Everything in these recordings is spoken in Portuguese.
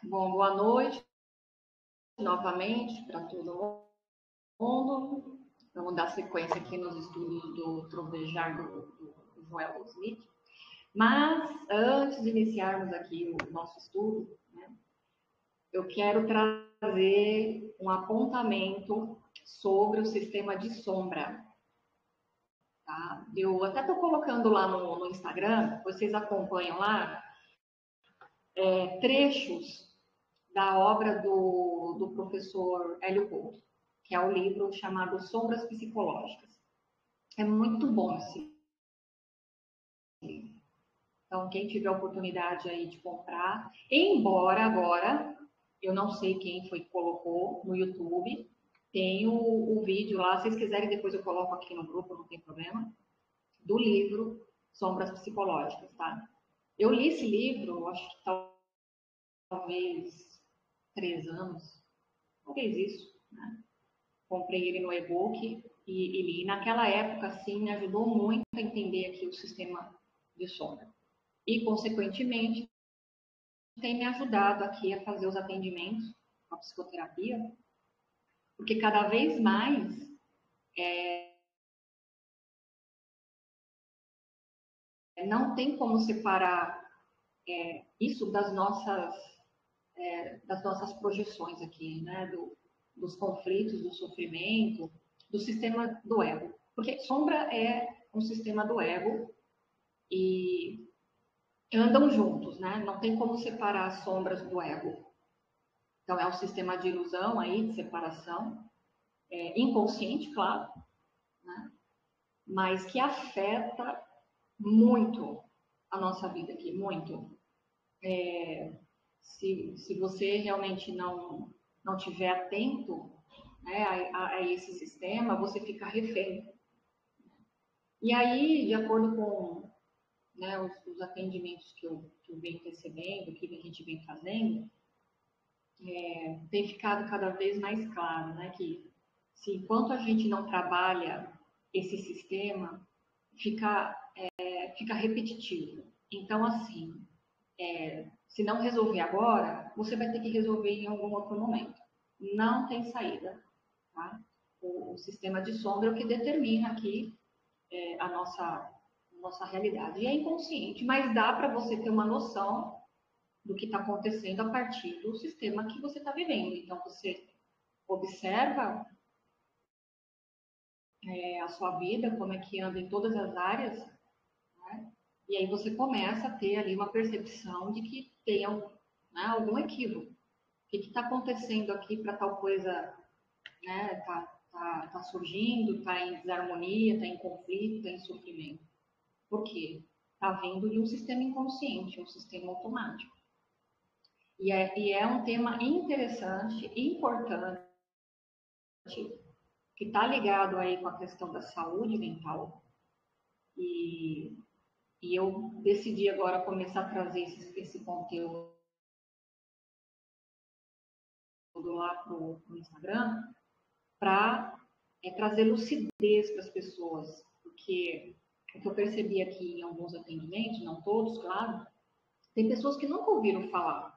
Bom, boa noite novamente para todo mundo. Vamos dar sequência aqui nos estudos do trovejar do Joel Smith. Mas, antes de iniciarmos aqui o nosso estudo, né, eu quero trazer um apontamento sobre o sistema de sombra. Tá? Eu até estou colocando lá no Instagram, vocês acompanham lá, trechos da obra do professor Hélio Couto, que é o livro chamado Sombras Psicológicas. É muito bom esse livro. Então, quem tiver a oportunidade aí de comprar, embora agora, eu não sei quem foi que colocou no YouTube, tem o vídeo lá, se vocês quiserem depois eu coloco aqui no grupo, não tem problema, do livro Sombras Psicológicas, tá? Eu li esse livro, acho que talvez 3 anos, talvez isso, né? Comprei ele no e-book e li. Naquela época, assim, me ajudou muito a entender aqui o sistema de sombra. E, consequentemente, tem me ajudado aqui a fazer os atendimentos com a psicoterapia, porque cada vez mais não tem como separar isso das nossas projeções aqui, né? Dos conflitos, do sofrimento, do sistema do ego. Porque sombra é um sistema do ego e andam juntos, né? Não tem como separar as sombras do ego. Então, é um sistema de ilusão aí, de separação, inconsciente, claro, né? Mas que afeta muito a nossa vida aqui, muito. Se você realmente não tiver atento, né, a esse sistema, você fica refém. E aí, de acordo com, né, os atendimentos que eu venho recebendo, que a gente vem fazendo, tem ficado cada vez mais claro, né, que se enquanto a gente não trabalha esse sistema, fica repetitivo. Então, assim, se não resolver agora, você vai ter que resolver em algum outro momento. Não tem saída, tá? O sistema de sombra é o que determina aqui a nossa realidade. E é inconsciente, mas dá para você ter uma noção do que está acontecendo a partir do sistema que você está vivendo. Então, você observa a sua vida, como é que anda em todas as áreas, né? E aí você começa a ter ali uma percepção de que tem algum equívoco. O que está acontecendo aqui para tal coisa, né, tá surgindo, está em desarmonia, está em conflito, está em sofrimento. Por quê? Está vindo de um sistema inconsciente, um sistema automático. E é um tema interessante, importante, que está ligado aí com a questão da saúde mental. E eu decidi agora começar a trazer esse conteúdo lá para o Instagram, para trazer lucidez para as pessoas. Porque o que eu percebi aqui em alguns atendimentos, não todos, claro, tem pessoas que nunca ouviram falar,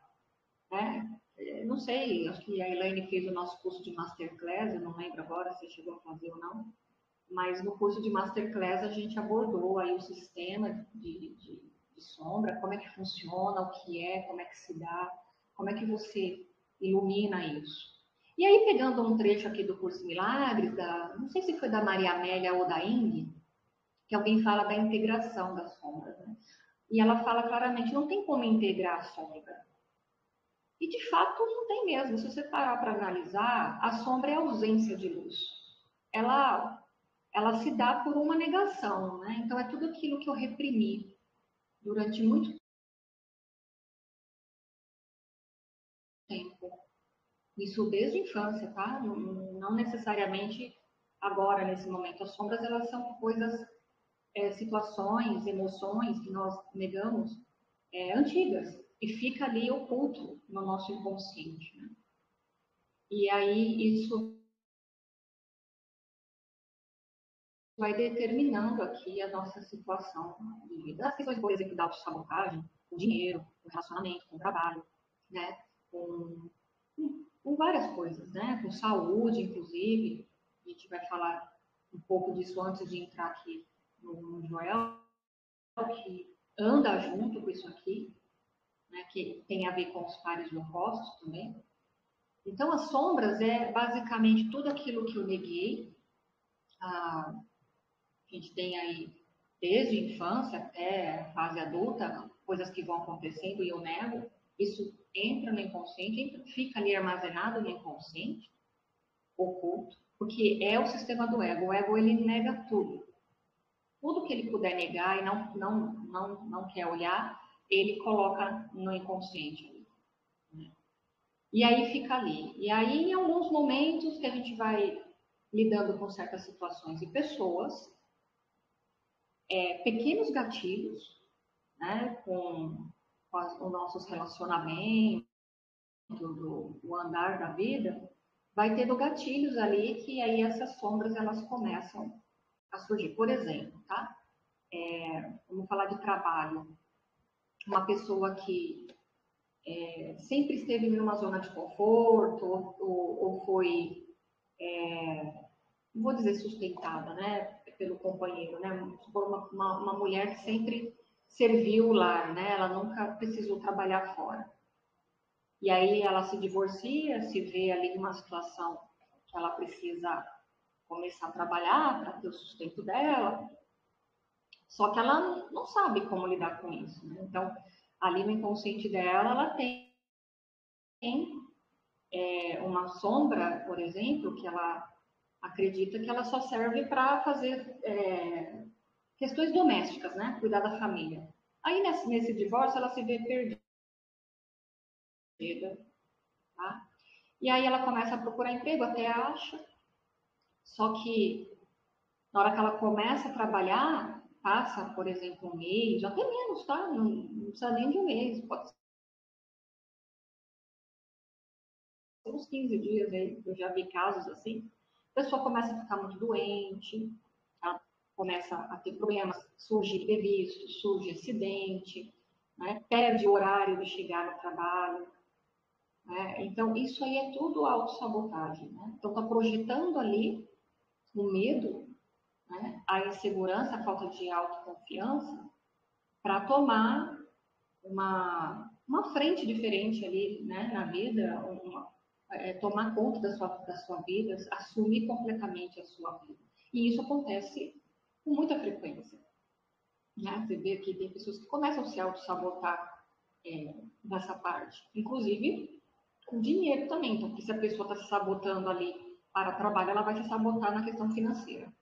né? Não sei, acho que a Elaine fez o nosso curso de Masterclass, eu não lembro agora se chegou a fazer ou não, mas no curso de Masterclass a gente abordou aí o sistema de sombra, como é que funciona, o que é, como é que se dá, como é que você ilumina isso. E aí, pegando um trecho aqui do Curso Milagres, não sei se foi da Maria Amélia ou da Ing, que alguém fala da integração das sombras, né? E ela fala claramente, não tem como integrar a sombra. E de fato não tem mesmo. Se você parar para analisar, a sombra é a ausência de luz. Ela se dá por uma negação, né? Então é tudo aquilo que eu reprimi durante muito tempo. Isso desde a infância, tá? Não necessariamente agora, nesse momento. As sombras, elas são coisas, situações, emoções que nós negamos, antigas. E fica ali oculto no nosso inconsciente, né? E aí isso vai determinando aqui a nossa situação de vida. As questões, por exemplo, da autossabotagem, o dinheiro, o relacionamento, o trabalho, né? com, com várias coisas, né? Com saúde, inclusive. A gente vai falar um pouco disso antes de entrar aqui no Joel, que anda junto com isso aqui, né? Que tem a ver com os pares opostos também. Então, as sombras é basicamente tudo aquilo que eu neguei. A gente tem aí, desde a infância até a fase adulta, coisas que vão acontecendo e eu nego. Isso entra no inconsciente, fica ali armazenado no inconsciente, oculto, porque é o sistema do ego. O ego, ele nega tudo. Tudo que ele puder negar e não quer olhar, ele coloca no inconsciente. E aí fica ali. E aí, em alguns momentos que a gente vai lidando com certas situações e pessoas, pequenos gatilhos, né, com os nossos relacionamentos, o andar da vida, vai tendo gatilhos ali que aí essas sombras elas começam a surgir. Por exemplo, tá? Vamos falar de trabalho. Uma pessoa que sempre esteve numa zona de conforto ou foi, não vou dizer sustentada, né, pelo companheiro, né? Uma mulher que sempre serviu o lar, né? Ela nunca precisou trabalhar fora. E aí ela se divorcia, se vê ali numa situação que ela precisa começar a trabalhar para ter o sustento dela, só que ela não sabe como lidar com isso, né? Então, ali no inconsciente dela, ela tem uma sombra, por exemplo, que ela acredita que ela só serve para fazer questões domésticas, né? Cuidar da família. Aí, nesse divórcio, ela se vê perdida, tá? E aí ela começa a procurar emprego, até acha, só que na hora que ela começa a trabalhar, passa, por exemplo, um mês, até menos, tá? Não precisa nem de um mês, pode ser uns 15 dias aí, eu já vi casos assim. A pessoa começa a ficar muito doente, ela começa a ter problemas, surge imprevisto, surge acidente, né? Perde o horário de chegar no trabalho. Né? Então, isso aí é tudo autossabotagem. Né? Então, está projetando ali o medo, né? A insegurança, a falta de autoconfiança, para tomar uma frente diferente ali, né, na vida, tomar conta da sua vida, assumir completamente a sua vida. E isso acontece com muita frequência. Né? Você vê que tem pessoas que começam a se auto-sabotar nessa parte. Inclusive, com dinheiro também. Então, porque se a pessoa está se sabotando ali para trabalho, ela vai se sabotar na questão financeira.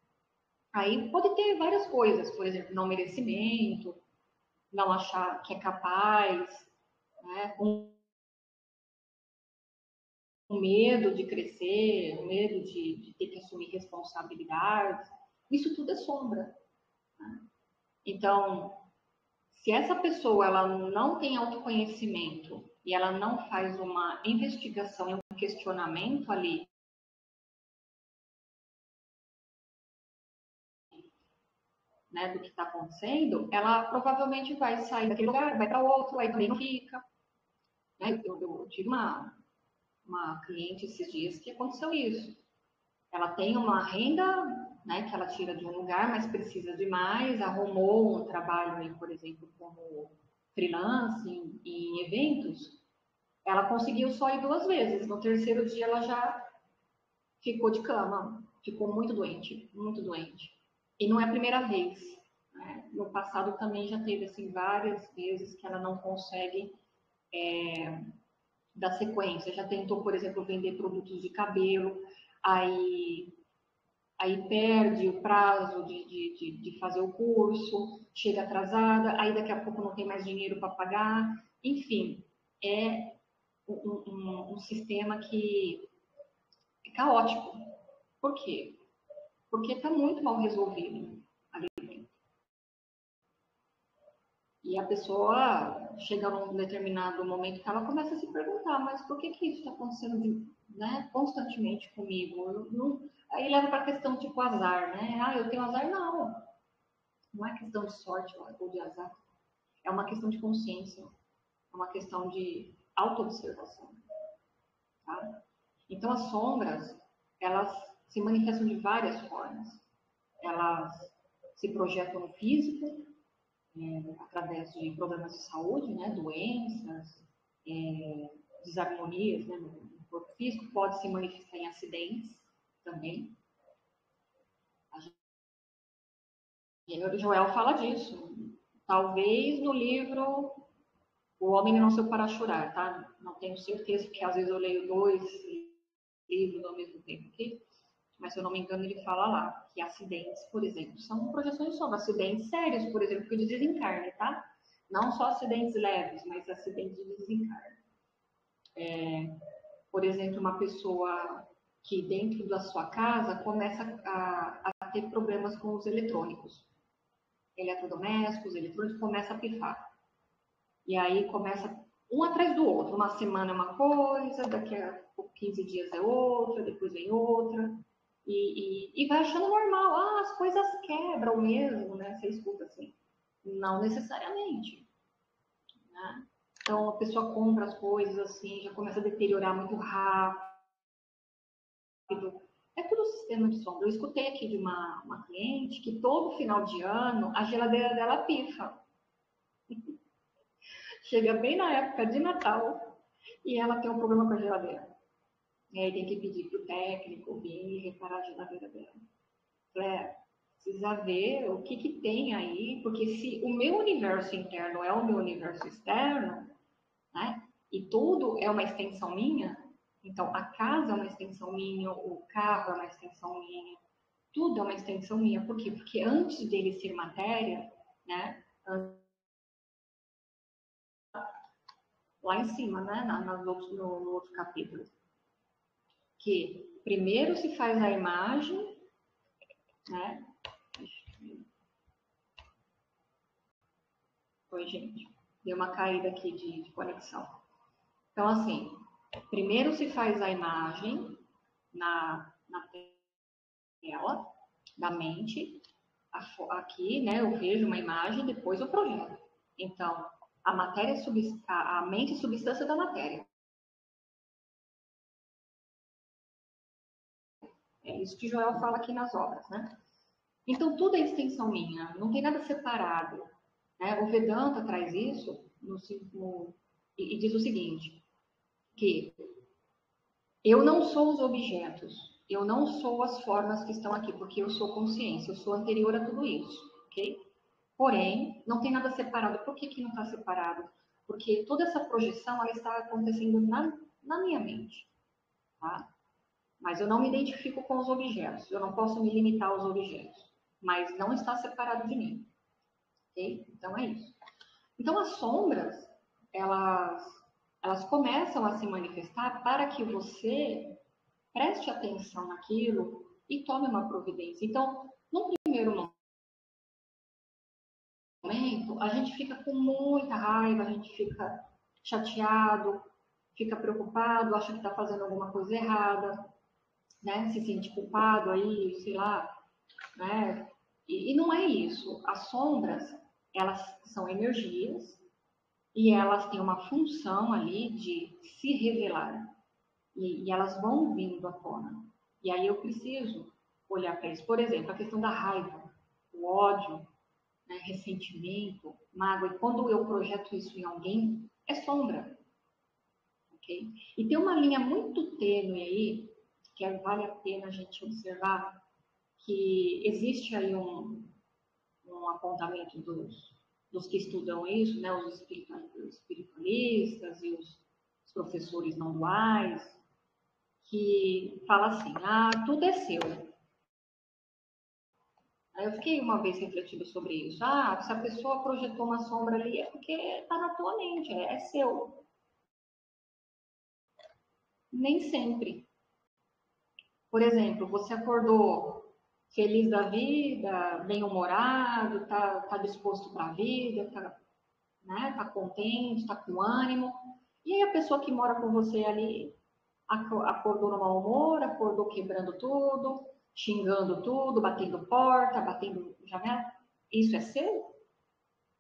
Aí pode ter várias coisas, por exemplo, não merecimento, não achar que é capaz, né? Um medo de crescer, um medo de ter que assumir responsabilidades. Isso tudo é sombra. Né? Então, se essa pessoa ela não tem autoconhecimento e ela não faz uma investigação e um questionamento ali, né, do que está acontecendo, ela provavelmente vai sair daquele lugar, vai para outro, aí também não fica. Né? Eu tive uma cliente esses dias que aconteceu isso. Ela tem uma renda, né, que ela tira de um lugar, mas precisa de mais, arrumou um trabalho aí, por exemplo, como freelance em eventos, ela conseguiu só ir 2 vezes. No terceiro dia ela já ficou de cama, ficou muito doente, muito doente. E não é a primeira vez. Né? No passado também já teve assim várias vezes que ela não consegue dar sequência. Já tentou, por exemplo, vender produtos de cabelo, aí perde o prazo de fazer o curso, chega atrasada, aí daqui a pouco não tem mais dinheiro para pagar. Enfim, é um sistema que é caótico. Por quê? Porque está muito mal resolvido ali dentro. E a pessoa chega num determinado momento que ela começa a se perguntar, mas por que isso está acontecendo né, constantemente comigo? Aí leva para a questão tipo azar, né? Ah, eu tenho azar? Não. Não é questão de sorte ou de azar. É uma questão de consciência. É uma questão de autoobservação. Tá? Então, as sombras, elas se manifestam de várias formas. Elas se projetam no físico, através de problemas de saúde, né, doenças, desarmonias, né, no corpo físico, pode se manifestar em acidentes também. O Joel fala disso. Talvez no livro O Homem Não Nasceu para Chorar, tá? Não tenho certeza, porque às vezes eu leio 2 livros ao mesmo tempo aqui, mas se eu não me engano ele fala lá que acidentes, por exemplo, são projeções de sombra. Acidentes sérios, por exemplo, de desencarne, tá? Não só acidentes leves, mas acidentes de desencarne. Por exemplo, uma pessoa que dentro da sua casa começa a ter problemas com os eletrônicos. Eletrodomésticos, eletrônicos, começa a pifar. E aí começa um atrás do outro. Uma semana é uma coisa, daqui a 15 dias é outra, depois vem outra. E vai achando normal. Ah, as coisas quebram mesmo, né? Você escuta assim. Não necessariamente. Né? Então, a pessoa compra as coisas assim, já começa a deteriorar muito rápido. É tudo sistema de sombra. Eu escutei aqui de uma cliente que todo final de ano a geladeira dela pifa. Chega bem na época de Natal e ela tem um problema com a geladeira. E aí tem que pedir para o técnico vir reparar a geladeira dela. Precisa ver o que tem aí, porque se o meu universo interno é o meu universo externo, né? E tudo é uma extensão minha, então a casa é uma extensão minha, o carro é uma extensão minha, tudo é uma extensão minha. Por quê? Porque antes dele ser matéria, né? Lá em cima, né? No outro capítulo. Que primeiro se faz a imagem, né? Oi, gente. Deu uma caída aqui de conexão. Então, assim, primeiro se faz a imagem na tela da mente. Aqui, né, eu vejo uma imagem, depois eu projeto. Então, a mente é substância da matéria. É isso que Joel fala aqui nas obras, né? Então, tudo é extensão minha, não tem nada separado. Né? O Vedanta traz isso e diz o seguinte, que eu não sou os objetos, eu não sou as formas que estão aqui, porque eu sou consciência, eu sou anterior a tudo isso, ok? Porém, não tem nada separado. Por que não está separado? Porque toda essa projeção ela está acontecendo na minha mente, tá? Mas eu não me identifico com os objetos, eu não posso me limitar aos objetos, mas não está separado de mim, ok? Então é isso. Então as sombras, elas começam a se manifestar para que você preste atenção naquilo e tome uma providência. Então, no primeiro momento, a gente fica com muita raiva, a gente fica chateado, fica preocupado, acha que está fazendo alguma coisa errada, né? Se sente culpado aí, sei lá, né? E não é isso. As sombras, elas são energias e elas têm uma função ali de se revelar. E elas vão vindo à tona. E aí eu preciso olhar para isso. Por exemplo, a questão da raiva, o ódio, né, ressentimento, mágoa. E quando eu projeto isso em alguém, é sombra. Okay? E tem uma linha muito tênue aí, que vale a pena a gente observar, que existe aí um apontamento dos que estudam isso, né, os espiritualistas e os professores não duais, que fala assim, tudo é seu. Aí eu fiquei uma vez refletindo sobre isso. Se a pessoa projetou uma sombra ali, é porque está na tua mente, é seu. Nem sempre. Por exemplo, você acordou feliz da vida, bem-humorado, tá disposto para a vida, tá contente, tá com ânimo. E aí a pessoa que mora com você ali acordou no mau humor, acordou quebrando tudo, xingando tudo, batendo porta, batendo janela. Isso é seu?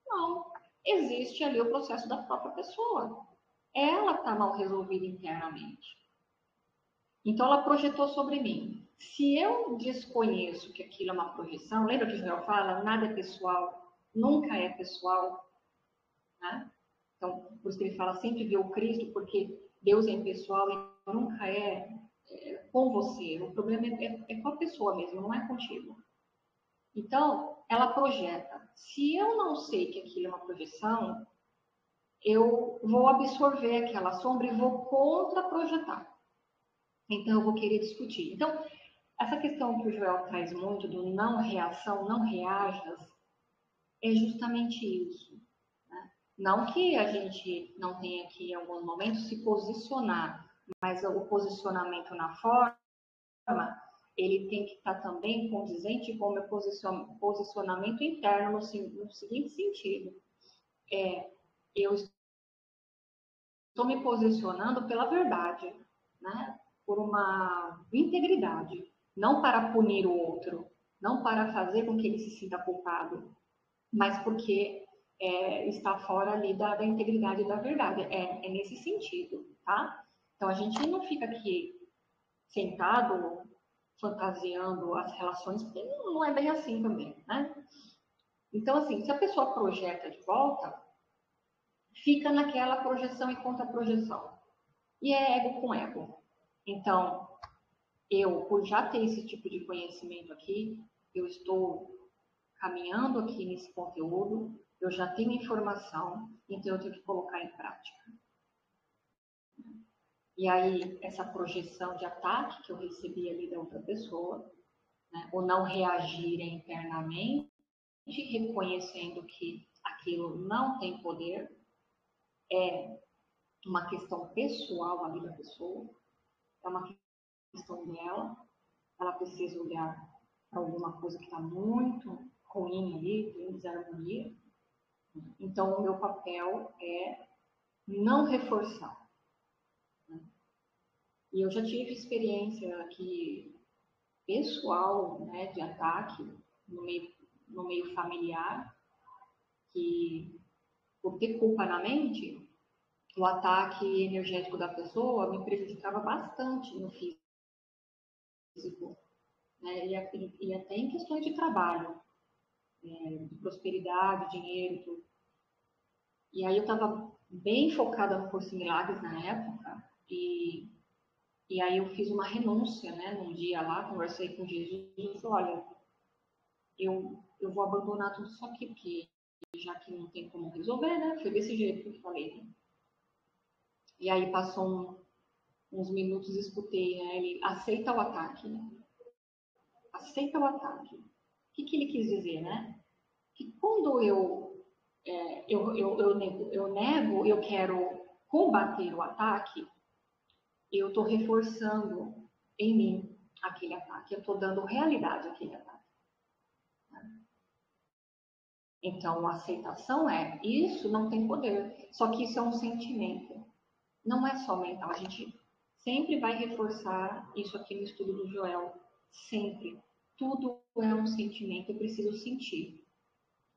Não. Existe ali o processo da própria pessoa. ela está mal resolvida internamente. Então, ela projetou sobre mim. Se eu desconheço que aquilo é uma projeção, lembra que o Joel fala? Nada é pessoal, nunca é pessoal, né? Então, por isso que ele fala sempre ver o Cristo, porque Deus é impessoal e nunca com você. O problema é com a pessoa mesmo, não é contigo. Então, ela projeta. Se eu não sei que aquilo é uma projeção, eu vou absorver aquela sombra e vou contra-projetar. Então, eu vou querer discutir. Então, essa questão que o Joel traz muito do não reação, não reajas, é justamente isso. Né? Não que a gente não tenha que, em alguns momentos, se posicionar, mas o posicionamento na forma, ele tem que estar também condizente com o meu posicionamento interno no seguinte sentido. Eu estou me posicionando pela verdade, né? Por uma integridade, não para punir o outro, não para fazer com que ele se sinta culpado, mas porque está fora ali da integridade e da verdade. É nesse sentido, tá? Então, a gente não fica aqui sentado fantasiando as relações, porque não é bem assim também, né? Então, assim, se a pessoa projeta de volta, fica naquela projeção e contra-projeção. E é ego com ego. Então, eu, por já ter esse tipo de conhecimento aqui, eu estou caminhando aqui nesse conteúdo, eu já tenho informação, então eu tenho que colocar em prática. E aí, essa projeção de ataque que eu recebi ali da outra pessoa, né, o não reagir internamente, reconhecendo que aquilo não tem poder, é uma questão pessoal ali da pessoa, é uma questão dela, ela precisa olhar para alguma coisa que está muito ruim ali, tem desarmonia. Então, o meu papel é não reforçar. Né? E eu já tive experiência aqui pessoal, né, de ataque no meio familiar, que por ter culpa na mente, o ataque energético da pessoa me prejudicava bastante no físico, né, e até em questões de trabalho, de prosperidade, dinheiro, tudo. E aí eu estava bem focada no curso em milagres na época, e aí eu fiz uma renúncia, né, num dia lá, conversei com Jesus e falei, olha, eu vou abandonar tudo isso aqui, porque já que não tem como resolver, né, foi desse jeito que eu falei. E aí passou uns minutos, escutei, né, ele aceita o ataque, né? Aceita o ataque. O que ele quis dizer, né? Que quando eu nego, eu quero combater o ataque, eu estou reforçando em mim aquele ataque, eu estou dando realidade àquele ataque. Então, a aceitação isso não tem poder, só que isso é um sentimento, não é só mental. A gente sempre vai reforçar isso aqui no estudo do Joel, sempre. Tudo é um sentimento, eu preciso sentir.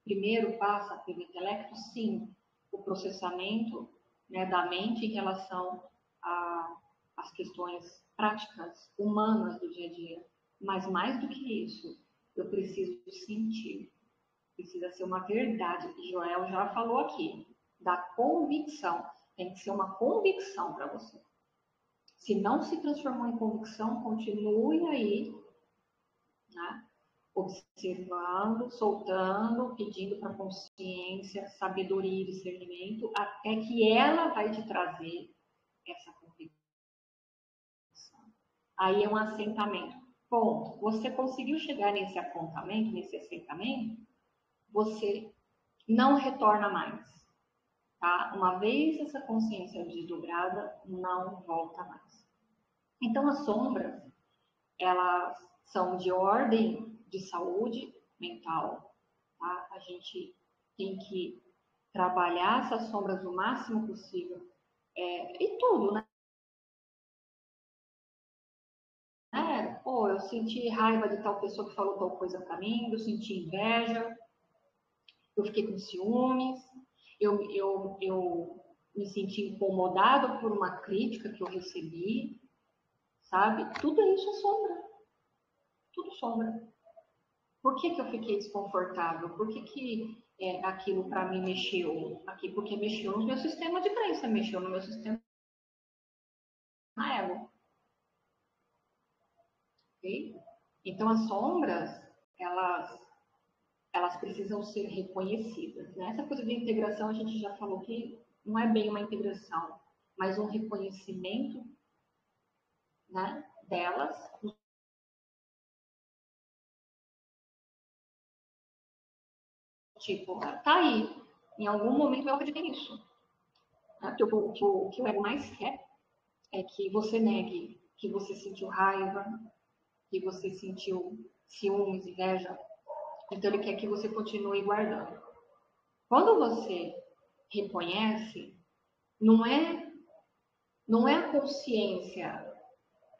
Primeiro passa pelo intelecto, sim, o processamento, né, da mente em relação às questões práticas, humanas do dia a dia. Mas mais do que isso, eu preciso sentir. Precisa ser uma verdade. Joel já falou aqui, da convicção. Tem que ser uma convicção para você. Se não se transformou em convicção, continue aí, né? Observando, soltando, pedindo para a consciência, sabedoria e discernimento, até que ela vai te trazer essa convicção. Aí é um assentamento. Ponto. Você conseguiu chegar nesse apontamento, nesse assentamento, você não retorna mais. Tá? Uma vez essa consciência desdobrada, não volta mais. Então, as sombras, elas são de ordem de saúde mental, tá? A gente tem que trabalhar essas sombras o máximo possível. E tudo, né? Pô, eu senti raiva de tal pessoa que falou tal coisa pra mim, eu senti inveja, eu fiquei com ciúmes, eu me senti incomodado por uma crítica que eu recebi, sabe? Tudo isso é sombra. Tudo sombra. Por que eu fiquei desconfortável? Por que aquilo para mim mexeu aqui? Porque mexeu no meu sistema de crença, mexeu no meu sistema ego. Ok? Então, as sombras, elas precisam ser reconhecidas. Né? Essa coisa de integração, a gente já falou que não é bem uma integração, mas um reconhecimento, né, delas. Tipo, tá aí. Em algum momento eu acreditei nisso. Né? Porque o que o ego mais quer é que você negue que você sentiu raiva, que você sentiu ciúmes, inveja. Então ele quer que você continue guardando. Quando você reconhece, não é, não é a consciência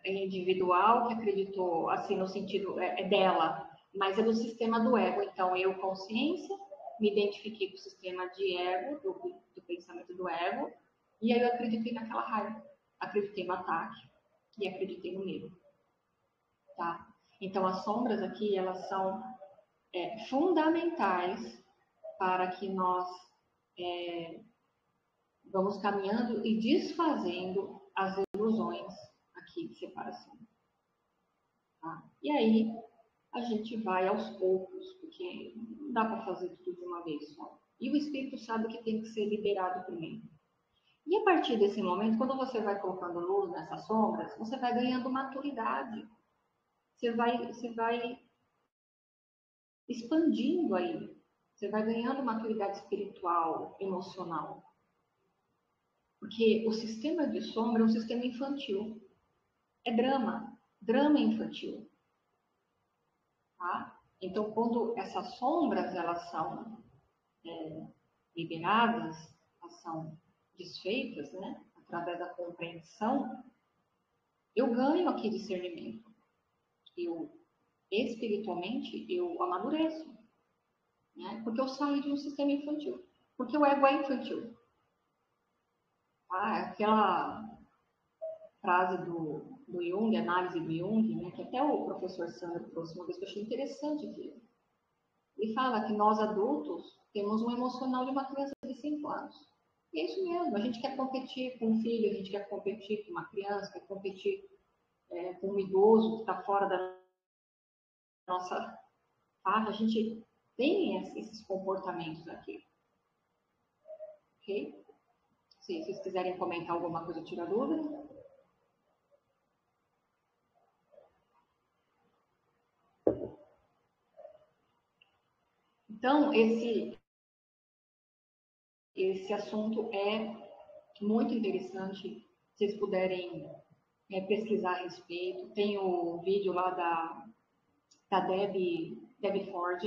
individual que acreditou, assim, no sentido é dela, mas é do sistema do ego. Então, eu, consciência, me identifiquei com o sistema de ego, do pensamento do ego, e aí eu acreditei naquela raiva, acreditei no ataque e acreditei no medo, tá? Então, as sombras aqui, elas são fundamentais para que nós vamos caminhando e desfazendo as ilusões aqui de separação. Tá? E aí a gente vai aos poucos, porque não dá para fazer tudo de uma vez só. E o espírito sabe que tem que ser liberado primeiro. E a partir desse momento, quando você vai colocando luz nessas sombras, você vai ganhando maturidade. Você vai expandindo aí. Você vai ganhando maturidade espiritual, emocional. Porque o sistema de sombra é um sistema infantil. É drama. Drama infantil. Tá? Então, quando essas sombras elas são liberadas, elas são desfeitas, né? Através da compreensão, eu ganho aqui discernimento. Eu, espiritualmente, eu amadureço. Né? Porque eu saio de um sistema infantil. Porque o ego é infantil. Tá? Aquela frase do Jung, análise do Jung, né? Que até o professor Sandro trouxe uma vez que eu achei interessante aqui. Ele fala que nós adultos temos um emocional de uma criança de 5 anos. E é isso mesmo, a gente quer competir com um filho, a gente quer competir com uma criança, quer competir com um idoso que está fora da nossa faixa. A gente tem esses comportamentos aqui. Ok? Se vocês quiserem comentar alguma coisa, tira dúvida. Então, esse assunto é muito interessante. Se vocês puderem pesquisar a respeito. Tem o vídeo lá da Debbie Ford,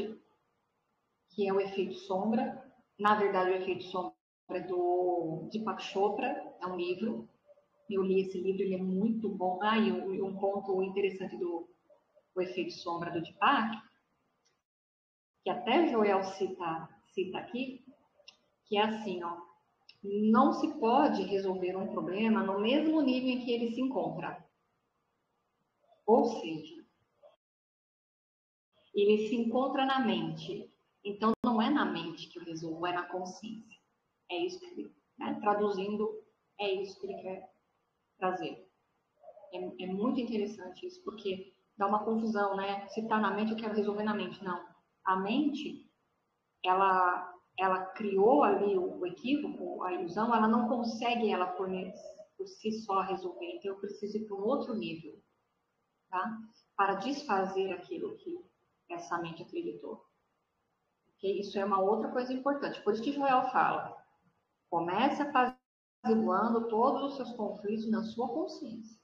que é o efeito sombra. Na verdade, o efeito sombra é do Deepak Chopra, é um livro. Eu li esse livro, ele é muito bom. Ah, e um ponto interessante do efeito sombra do Deepak, que até Joel cita aqui, que é assim, ó, não se pode resolver um problema no mesmo nível em que ele se encontra. Ou seja, ele se encontra na mente. Então, não é na mente que eu resolvo, é na consciência. É isso que ele, né? Traduzindo, é isso que ele quer trazer. É muito interessante isso, porque dá uma confusão, né? Se está na mente, eu quero resolver na mente. Não. A mente, ela criou ali o equívoco, a ilusão, ela não consegue ela por si só resolver. Então, eu preciso ir para um outro nível, tá? Para desfazer aquilo que essa mente acreditou. Okay? Isso é uma outra coisa importante. Por isso que Joel fala, comece apaziguando todos os seus conflitos na sua consciência.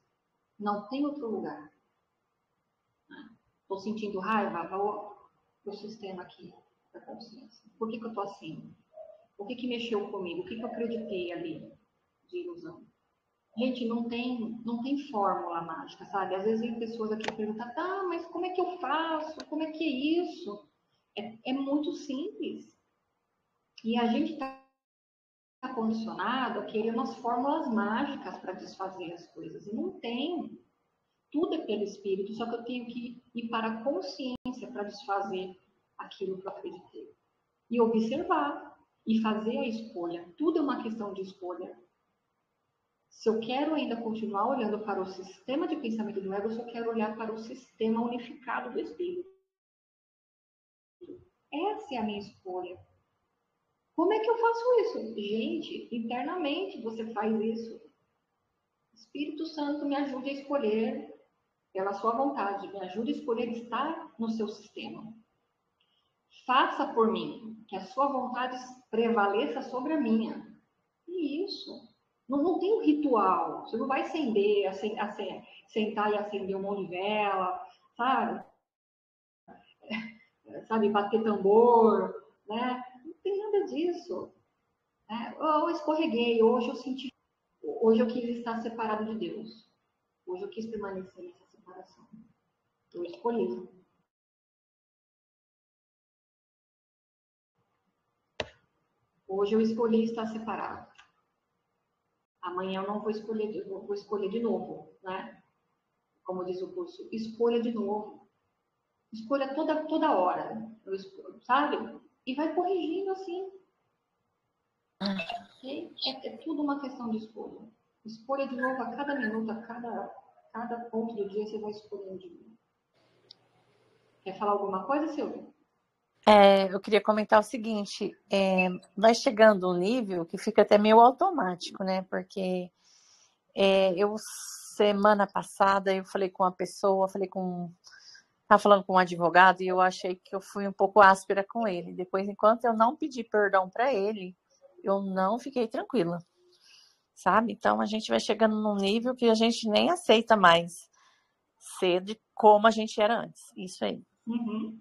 Não tem outro lugar. Estou sentindo raiva, vou para o sistema aqui da consciência. Por que eu estou assim? O que mexeu comigo? O que eu acreditei ali de ilusão? Gente, não tem fórmula mágica, sabe? Às vezes vem pessoas aqui perguntar, tá, mas como é que eu faço? Como é que é isso? É muito simples. E a gente está condicionado a querer umas fórmulas mágicas para desfazer as coisas. E não tem. Tudo é pelo espírito, só que eu tenho que ir para a consciência para desfazer aquilo que eu acreditei. E observar e fazer a escolha. Tudo é uma questão de escolha. Se eu quero ainda continuar olhando para o sistema de pensamento do ego, ou se eu quero olhar para o sistema unificado do espírito. Essa é a minha escolha. Como é que eu faço isso? Gente, internamente você faz isso. Espírito Santo, me ajude a escolher pela sua vontade. Me ajude a escolher estar no seu sistema. Faça por mim, que a sua vontade prevaleça sobre a minha. E isso. Não tem um ritual. Você não vai sentar e acender uma olivela, sabe? Sabe, bater tambor, né? Não tem nada disso. Né? Eu escorreguei, hoje eu quis estar separado de Deus. Hoje eu quis permanecer nessa separação. Eu escolhi. Hoje eu escolhi estar separado. Amanhã eu não vou escolher, eu vou escolher de novo, né? Como diz o curso, escolha de novo. Escolha toda hora, sabe? E vai corrigindo assim. É tudo uma questão de escolha. Escolha de novo a cada minuto, a cada ponto do dia você vai escolhendo de novo. Quer falar alguma coisa, Silvia? Eu queria comentar o seguinte, vai chegando um nível que fica até meio automático, né? Porque semana passada, eu falei com uma pessoa, estava falando com um advogado e eu achei que eu fui um pouco áspera com ele. Depois, enquanto eu não pedi perdão para ele, eu não fiquei tranquila, sabe? Então, a gente vai chegando num nível que a gente nem aceita mais ser de como a gente era antes. Isso aí. Uhum.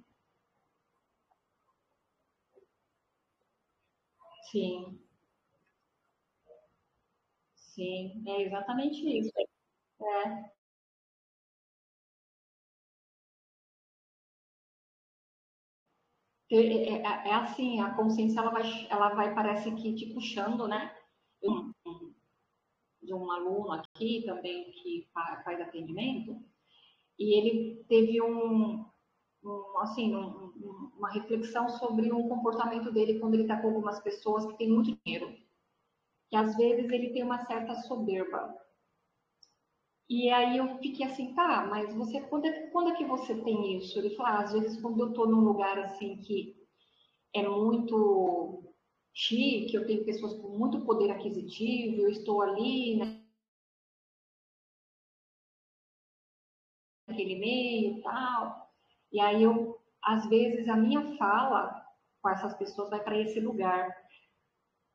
Sim. Sim, é exatamente isso. É assim, a consciência ela vai, parece que te puxando, né? De um aluno aqui também que faz atendimento, e ele teve uma reflexão sobre o comportamento dele quando ele está com algumas pessoas que têm muito dinheiro, que às vezes ele tem uma certa soberba. E aí eu fiquei assim, tá, mas você, quando é que você tem isso? Ele falou, às vezes quando eu tô num lugar assim que é muito chique, eu tenho pessoas com muito poder aquisitivo, eu estou ali, né, naquele meio e tal. E aí às vezes, a minha fala com essas pessoas vai para esse lugar.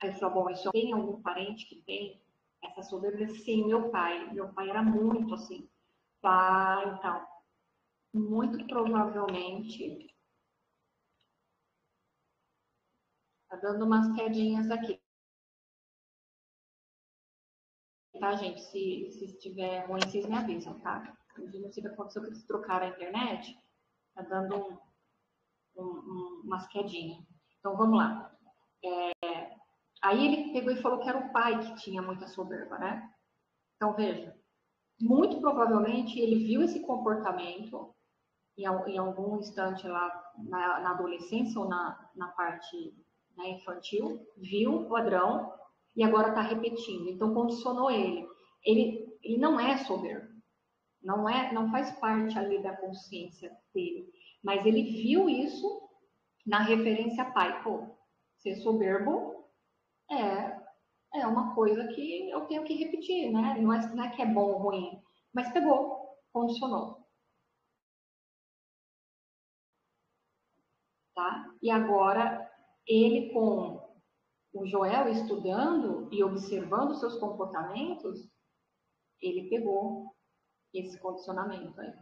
Aí eu falo, bom, isso tem algum parente que tem essa soberba? Sim, meu pai. Meu pai era muito assim. Tá, então, muito provavelmente, tá dando umas quedinhas aqui. Tá, gente? Se estiver ruim, vocês me avisam, tá? Eu não sei o que aconteceu, que eles trocaram a internet. Tá dando umas quedinhas. Então, vamos lá. Aí ele pegou e falou que era o pai que tinha muita soberba, né? Então, veja. Muito provavelmente ele viu esse comportamento em algum instante lá na adolescência ou na parte, né, infantil, viu o padrão e agora está repetindo. Então, condicionou ele. Ele não é soberbo. Não faz parte ali da consciência dele. Mas ele viu isso na referência a pai. Pô, ser soberbo é uma coisa que eu tenho que repetir, né? Não é que é bom ou ruim, mas pegou, condicionou, tá? E agora, ele com o Joel estudando e observando seus comportamentos, ele pegou esse condicionamento aí.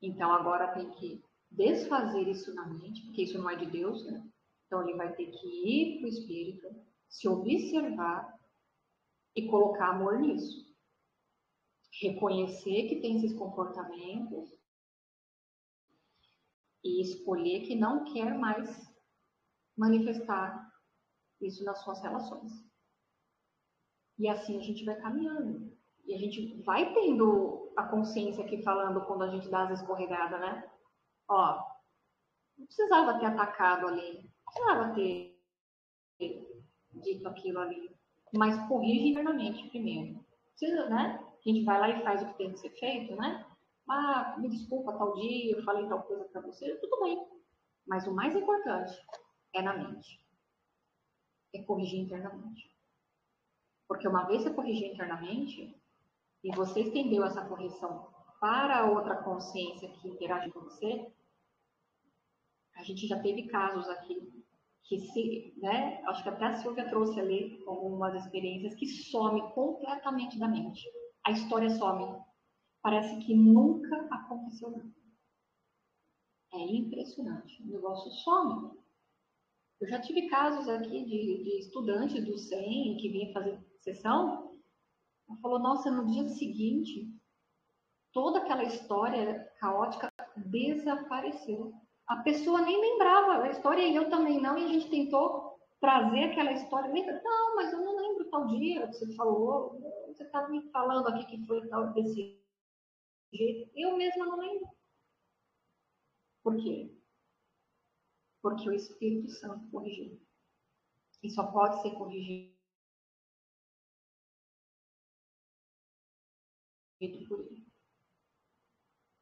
Então, agora tem que desfazer isso na mente, porque isso não é de Deus, né? Então, ele vai ter que ir para o espírito, se observar e colocar amor nisso. Reconhecer que tem esses comportamentos e escolher que não quer mais manifestar isso nas suas relações. E assim a gente vai caminhando. E a gente vai tendo a consciência aqui falando quando a gente dá as escorregadas, né? Ó, não precisava ter atacado ali, não precisava ter dito aquilo ali, mas corrige internamente primeiro. Precisa, né? A gente vai lá e faz o que tem que ser feito, né? Ah, me desculpa, tal dia eu falei tal coisa para você, tudo bem. Mas o mais importante é na mente, é corrigir internamente. Porque uma vez você corrigir internamente, e você estendeu essa correção para outra consciência que interage com você, a gente já teve casos aqui que se, né, acho que até a Silvia trouxe ali algumas experiências que some completamente da mente. A história some. Parece que nunca aconteceu nada. É impressionante. O negócio some. Eu já tive casos aqui de estudantes do SEM que vinham fazer sessão, e falou, nossa, no dia seguinte, toda aquela história caótica desapareceu. A pessoa nem lembrava da história e eu também não, e a gente tentou trazer aquela história. Não, mas eu não lembro tal dia que você falou, você estava me falando aqui que foi tal desse jeito. Eu mesma não lembro. Por quê? Porque o Espírito Santo corrigiu. E só pode ser corrigido por ele.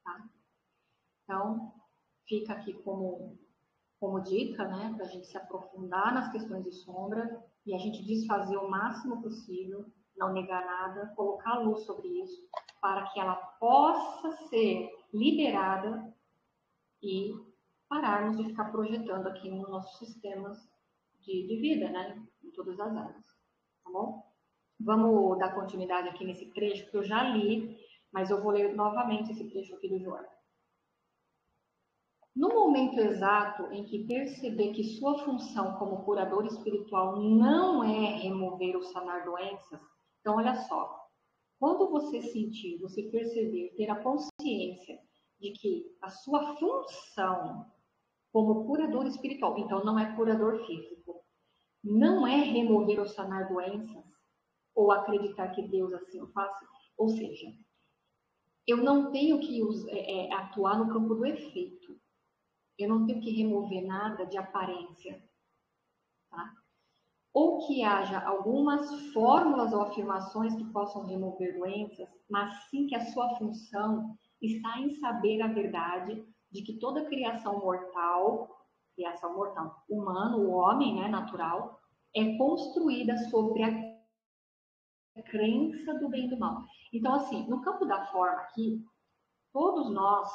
Tá? Então, fica aqui como dica, né, para a gente se aprofundar nas questões de sombra e a gente desfazer o máximo possível, não negar nada, colocar luz sobre isso, para que ela possa ser liberada e pararmos de ficar projetando aqui nos nossos sistemas de vida, né, em todas as áreas, tá bom? Vamos dar continuidade aqui nesse trecho que eu já li, mas eu vou ler novamente esse trecho aqui do João. No momento exato em que perceber que sua função como curador espiritual não é remover ou sanar doenças, então olha só, quando você sentir, você perceber, ter a consciência de que a sua função como curador espiritual, então não é curador físico, não é remover ou sanar doenças, ou acreditar que Deus assim o faça, ou seja, eu não tenho que atuar no campo do efeito. Eu não tenho que remover nada de aparência, tá? Ou que haja algumas fórmulas ou afirmações que possam remover doenças, mas sim que a sua função está em saber a verdade de que toda criação mortal, humano, o homem, né, natural, é construída sobre a crença do bem e do mal. Então, assim, no campo da forma aqui, todos nós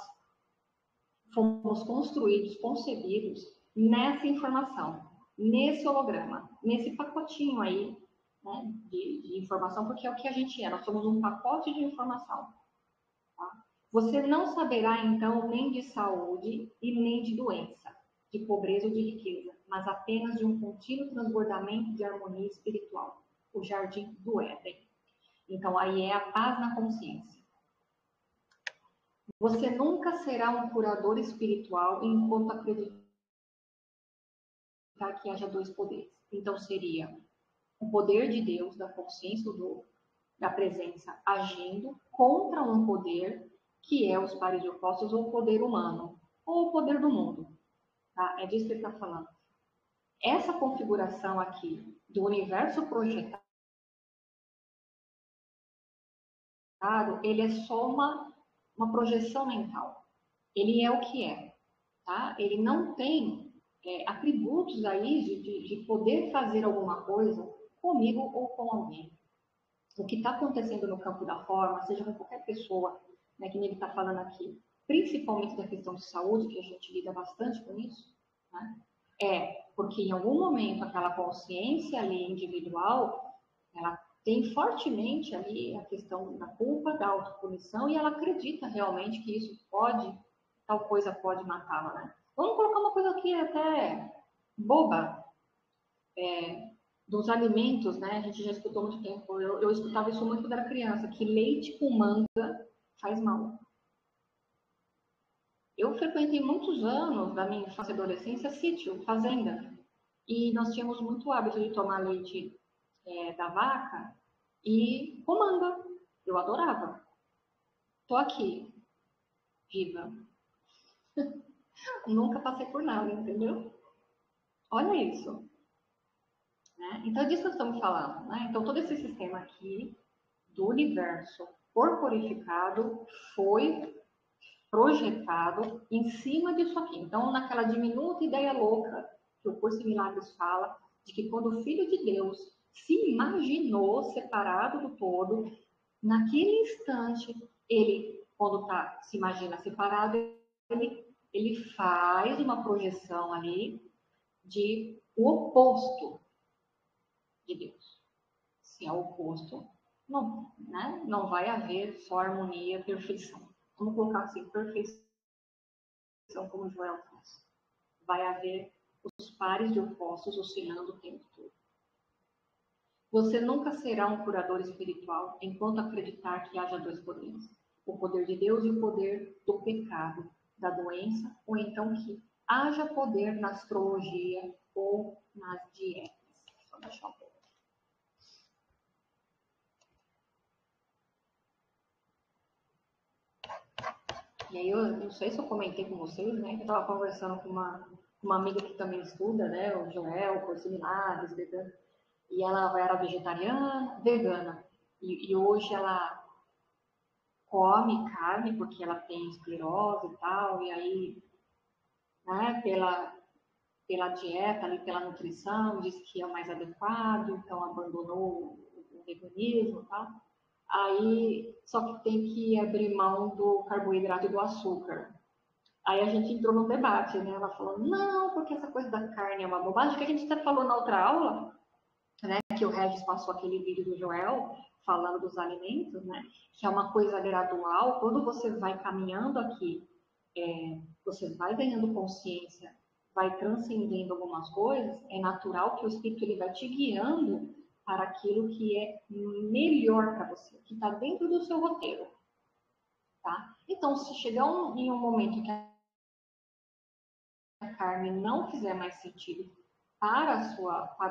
fomos construídos, concebidos nessa informação, nesse holograma, nesse pacotinho aí, né, de informação, porque é o que a gente é, nós somos um pacote de informação. Tá? Você não saberá, então, nem de saúde e nem de doença, de pobreza ou de riqueza, mas apenas de um contínuo transbordamento de harmonia espiritual, o jardim do Éden. Então, aí é a paz na consciência. Você nunca será um curador espiritual enquanto acreditar que haja dois poderes. Então, seria o poder de Deus, da consciência da presença, agindo contra um poder que é os pares opostos, ou o poder humano, ou o poder do mundo. Tá? É disso que ele está falando. Essa configuração aqui do universo projetado, ele é só uma projeção mental. Ele é o que é. Tá? Ele não tem atributos aí de poder fazer alguma coisa comigo ou com alguém. O que está acontecendo no campo da forma, seja com qualquer pessoa, né, que ele está falando aqui, principalmente da questão de saúde, que a gente lida bastante com isso, né, é porque em algum momento aquela consciência ali individual, ela tem fortemente ali a questão da culpa, da autopunição, e ela acredita realmente que isso tal coisa pode matá-la, né? Vamos colocar uma coisa aqui até boba, dos alimentos, né? A gente já escutou há muito tempo. Eu escutava isso muito quando era criança, que leite com manga faz mal. Eu frequentei muitos anos da minha infância e adolescência sítio, fazenda. E nós tínhamos muito hábito de tomar leite da vaca e comanda. Eu adorava. Tô aqui, viva. Nunca passei por nada, entendeu? Olha isso. Né? Então, é disso que nós estamos falando. Né? Então, todo esse sistema aqui do universo corporificado foi projetado em cima disso aqui. Então, naquela diminuta ideia louca que o Curso em Milagres fala, de que quando o Filho de Deus se imaginou separado do todo, naquele instante, ele, quando se imagina separado, ele faz uma projeção ali de o oposto de Deus. Se é o oposto, não, né? Não vai haver só harmonia, perfeição. Vamos colocar assim, perfeição, como Joel faz. Vai haver os pares de opostos oscilando o tempo todo. Você nunca será um curador espiritual enquanto acreditar que haja dois poderes. O poder de Deus e o poder do pecado, da doença, ou então que haja poder na astrologia ou nas dietas. Só deixar um pouco. E aí eu não sei se eu comentei com vocês, né? Eu estava conversando com uma amiga que também estuda, né? O Joel, o Curso de Milagres, vegana. E ela era vegetariana, vegana. E hoje ela come carne porque ela tem esclerose e tal. E aí, né? Pela dieta, ali, pela nutrição, disse que é o mais adequado. Então abandonou o veganismo e tal. Aí, só que tem que abrir mão do carboidrato e do açúcar. Aí a gente entrou num debate, né? Ela falou, não, porque essa coisa da carne é uma bobagem, que a gente até falou na outra aula, né? Que o Regis passou aquele vídeo do Joel, falando dos alimentos, né? Que é uma coisa gradual, quando você vai caminhando aqui, você vai ganhando consciência, vai transcendendo algumas coisas, é natural que o Espírito ele vai te guiando para aquilo que é melhor para você, que está dentro do seu roteiro, tá? Então, se chegar em um momento que a carne não fizer mais sentido para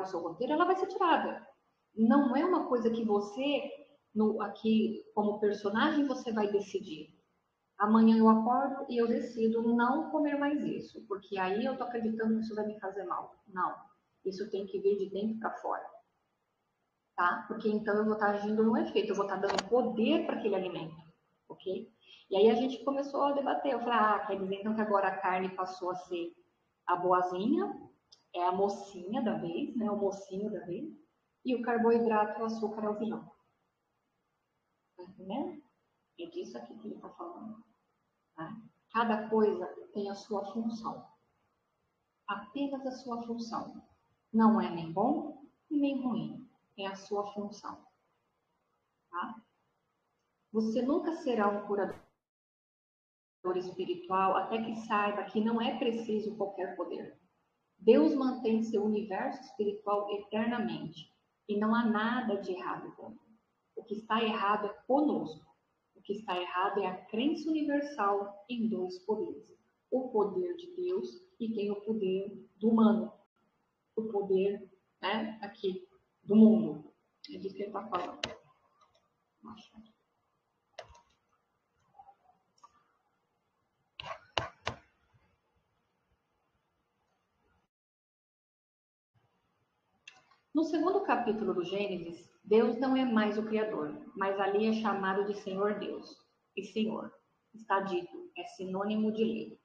o seu roteiro, ela vai ser tirada. Não é uma coisa que você, aqui como personagem, você vai decidir. Amanhã eu acordo e eu decido não comer mais isso, porque aí eu tô acreditando que isso vai me fazer mal. Não. Isso tem que vir de dentro para fora. Tá? Porque então eu vou estar agindo no efeito, eu vou estar dando poder para aquele alimento. Ok? E aí a gente começou a debater. Eu falei, quer dizer então que agora a carne passou a ser a boazinha, é a mocinha da vez, né? O mocinho da vez. E o carboidrato e o açúcar é o vilão. Tá entendendo? É disso aqui que ele está falando. Tá? Cada coisa tem a sua função. Apenas a sua função. Não é nem bom e nem ruim. É a sua função. Tá? Você nunca será um curador espiritual até que saiba que não é preciso qualquer poder. Deus mantém seu universo espiritual eternamente e não há nada de errado com ele. O que está errado é conosco. O que está errado é a crença universal em dois poderes. O poder de Deus e tem o poder do humano. O poder, né, aqui, do mundo. É disso que ele está falando. No segundo capítulo do Gênesis, Deus não é mais o Criador, mas ali é chamado de Senhor Deus. E Senhor, está dito, é sinônimo de lei.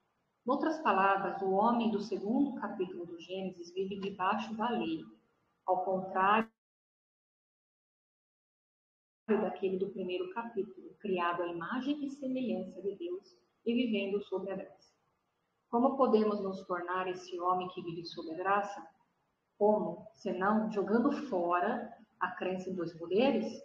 Em outras palavras, o homem do segundo capítulo do Gênesis vive debaixo da lei, ao contrário daquele do primeiro capítulo, criado à imagem e semelhança de Deus e vivendo sob a graça. Como podemos nos tornar esse homem que vive sob a graça? Como? Senão jogando fora a crença em dois poderes?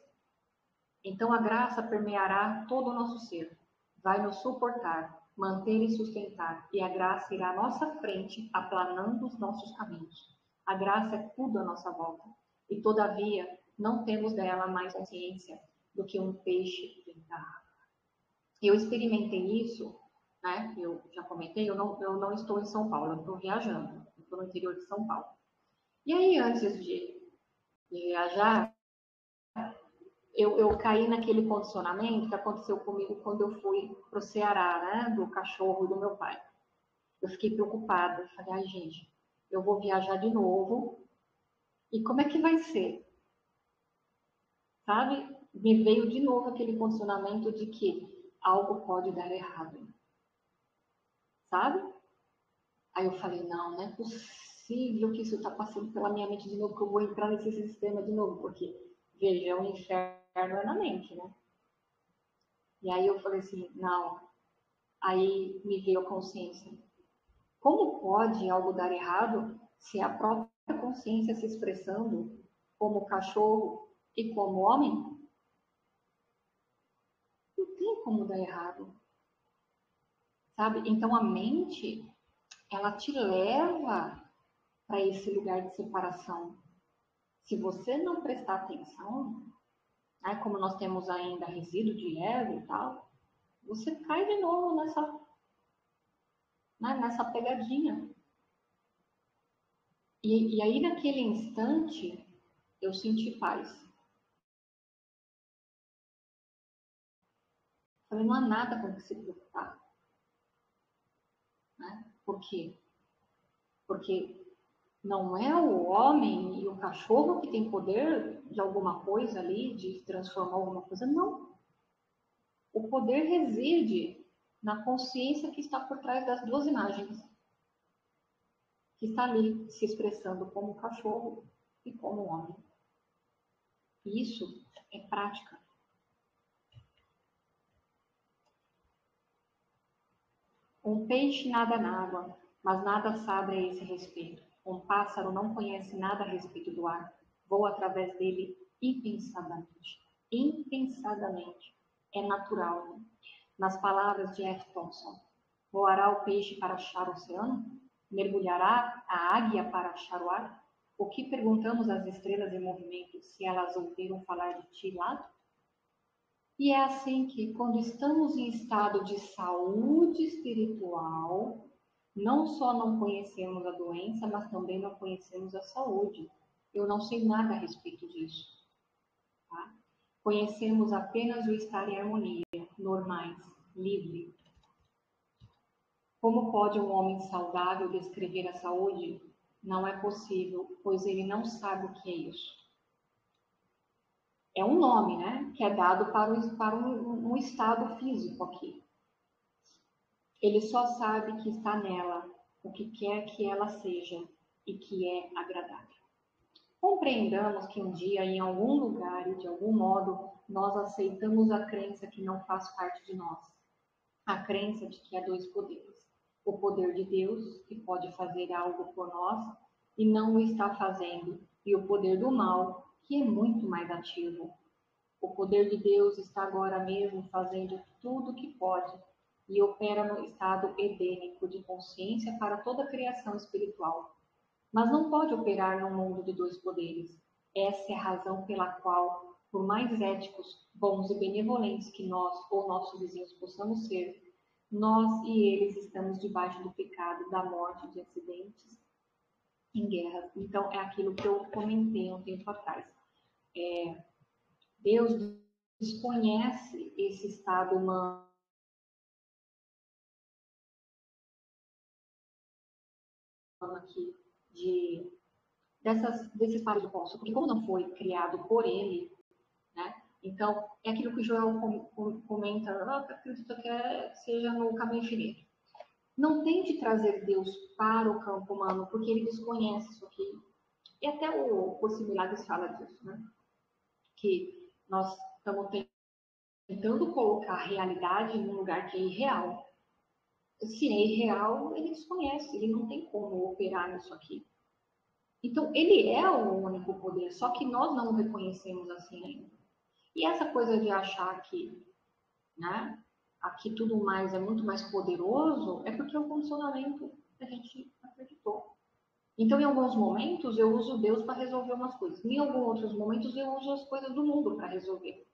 Então a graça permeará todo o nosso ser, vai nos suportar, manter e sustentar, e a graça irá à nossa frente, aplanando os nossos caminhos. A graça é tudo à nossa volta, e todavia não temos dela mais consciência do que um peixe dentro da água. Eu experimentei isso, né? Eu já comentei, eu não estou em São Paulo, eu estou viajando, eu estou no interior de São Paulo. E aí, antes de viajar, eu caí naquele condicionamento que aconteceu comigo quando eu fui pro Ceará, né? Do cachorro do meu pai. Eu fiquei preocupada. Falei, ai, gente, eu vou viajar de novo. E como é que vai ser? Sabe? Me veio de novo aquele condicionamento de que algo pode dar errado. Sabe? Aí eu falei, não é possível que isso está passando pela minha mente de novo, que eu vou entrar nesse sistema de novo, porque, veja, o inferno é na mente, né? E aí eu falei assim, não. Aí me veio a consciência. Como pode algo dar errado se a própria consciência se expressando como cachorro e como homem? Não tem como dar errado, sabe? Então a mente, ela te leva para esse lugar de separação. Se você não prestar atenção, né, como nós temos ainda resíduo de ego e tal, você cai de novo nessa pegadinha. E aí, naquele instante, eu senti paz. Falei, não há nada com o que se preocupar. Né? Por quê? Porque não é o homem e o cachorro que tem poder de alguma coisa ali, de transformar alguma coisa, não. O poder reside na consciência que está por trás das duas imagens, que está ali se expressando como cachorro e como homem. Isso é prática. Um peixe nada na água, mas nada sabe a esse respeito. Um pássaro não conhece nada a respeito do ar, voa através dele impensadamente. Impensadamente. É natural. Né? Nas palavras de F. Thompson, voará o peixe para achar o oceano? Mergulhará a águia para achar o ar? O que perguntamos às estrelas em movimento se elas ouviram falar de ti lá? E é assim que, quando estamos em estado de saúde espiritual, não só não conhecemos a doença, mas também não conhecemos a saúde. Eu não sei nada a respeito disso. Tá? Conhecemos apenas o estar em harmonia, normais, livre. Como pode um homem saudável descrever a saúde? Não é possível, pois ele não sabe o que é isso. É um nome, né? Que é dado para um estado físico aqui. Ele só sabe que está nela, o que quer que ela seja e que é agradável. Compreendamos que um dia, em algum lugar e de algum modo, nós aceitamos a crença que não faz parte de nós. A crença de que há dois poderes. O poder de Deus, que pode fazer algo por nós e não o está fazendo, e o poder do mal, que é muito mais ativo. O poder de Deus está agora mesmo fazendo tudo o que pode e opera no estado edênico de consciência para toda a criação espiritual. Mas não pode operar num mundo de dois poderes. Essa é a razão pela qual, por mais éticos, bons e benevolentes que nós ou nossos vizinhos possamos ser, nós e eles estamos debaixo do pecado, da morte, de acidentes, em guerras. Então, é aquilo que eu comentei um tempo atrás. Deus desconhece esse estado humano aqui, desses pares do poço, porque como não foi criado por ele, né? Então, é aquilo que o Joel comenta, acredito que seja no caminho infinito. Não tente trazer Deus para o campo humano, porque ele desconhece isso aqui. E até o Curso de Milagres fala disso, né? Que nós estamos tentando colocar a realidade num lugar que é irreal. Se é irreal, ele desconhece, ele não tem como operar nisso aqui. Então, ele é o único poder, só que nós não o reconhecemos assim ainda. E essa coisa de achar que, né, aqui tudo mais é muito mais poderoso, é porque é o funcionamento que a gente acreditou. Então, em alguns momentos, eu uso Deus para resolver umas coisas. Em alguns outros momentos, eu uso as coisas do mundo para resolver.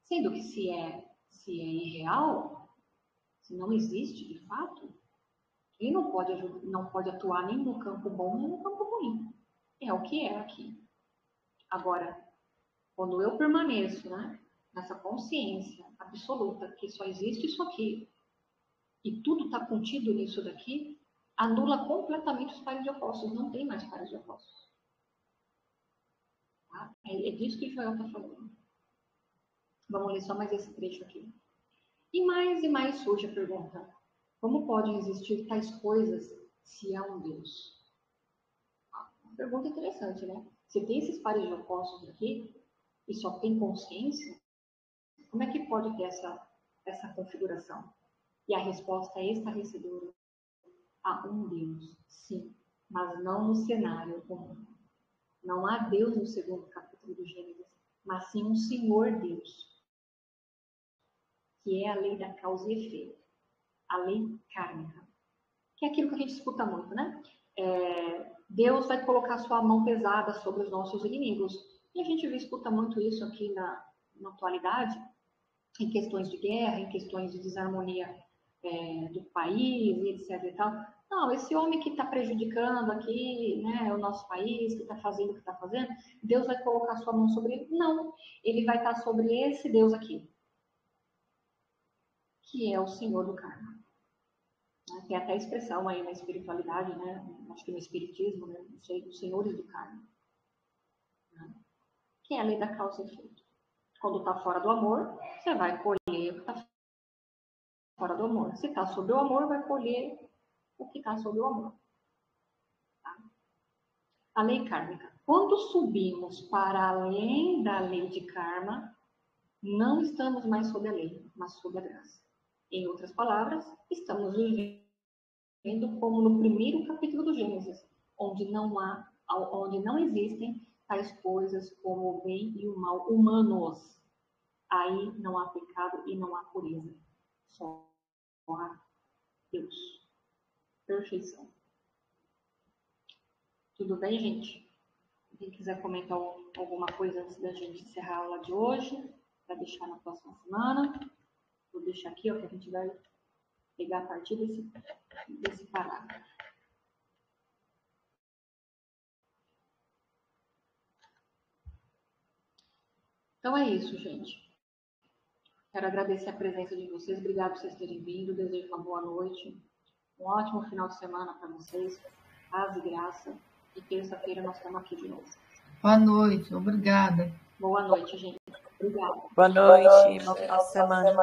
Sendo que se é irreal, se não existe de fato, ele não pode atuar nem no campo bom nem no campo ruim. É o que é aqui. Agora, Quando eu permaneço, né, nessa consciência absoluta que só existe isso aqui e tudo está contido nisso daqui, anula completamente os pares de opostos. Não tem mais pares de opostos. Tá? É disso que Joel está falando. Vamos ler só mais esse trecho aqui. E mais surge a pergunta: como podem existir tais coisas se há um Deus? Uma pergunta interessante, né? Se tem esses pares de opostos aqui e só tem consciência, como é que pode ter essa configuração? E a resposta é esclarecedora. Há um Deus, sim, mas não no cenário comum. Não há Deus no segundo capítulo do Gênesis, mas sim um Senhor Deus, que é a lei da causa e efeito, a lei kármica, que é aquilo que a gente escuta muito, né? Deus vai colocar sua mão pesada sobre os nossos inimigos. E a gente escuta muito isso aqui na atualidade, em questões de guerra, em questões de desarmonia do país, e etc. E tal. Não, esse homem que está prejudicando aqui, né, o nosso país, que está fazendo o que está fazendo, Deus vai colocar sua mão sobre ele? Não, ele vai estar sobre esse Deus aqui, que é o Senhor do karma. Tem até expressão aí na espiritualidade, né? Acho que no espiritismo, né? Não sei, os senhores do karma. Né? Que é a lei da causa e efeito. Quando está fora do amor, você vai colher o que está fora do amor. Se está sob o amor, vai colher o que está sob o amor. Tá? A lei kármica. Quando subimos para além da lei de karma, não estamos mais sob a lei, mas sob a graça. Em outras palavras, estamos vivendo como no primeiro capítulo do Gênesis, onde não existem tais coisas como o bem e o mal humanos. Aí não há pecado e não há pureza. Só há Deus. Perfeição. Tudo bem, gente? Quem quiser comentar alguma coisa antes da gente encerrar a aula de hoje, para deixar na próxima semana, vou deixar aqui, ó, que a gente vai pegar a partir desse parágrafo. Então é isso, gente. Quero agradecer a presença de vocês. Obrigado por vocês terem vindo. Desejo uma boa noite. Um ótimo final de semana para vocês. Paz e graça. E terça-feira nós estamos aqui de novo. Boa noite. Obrigada. Boa noite, gente. Obrigada. Boa noite. Bom final de semana.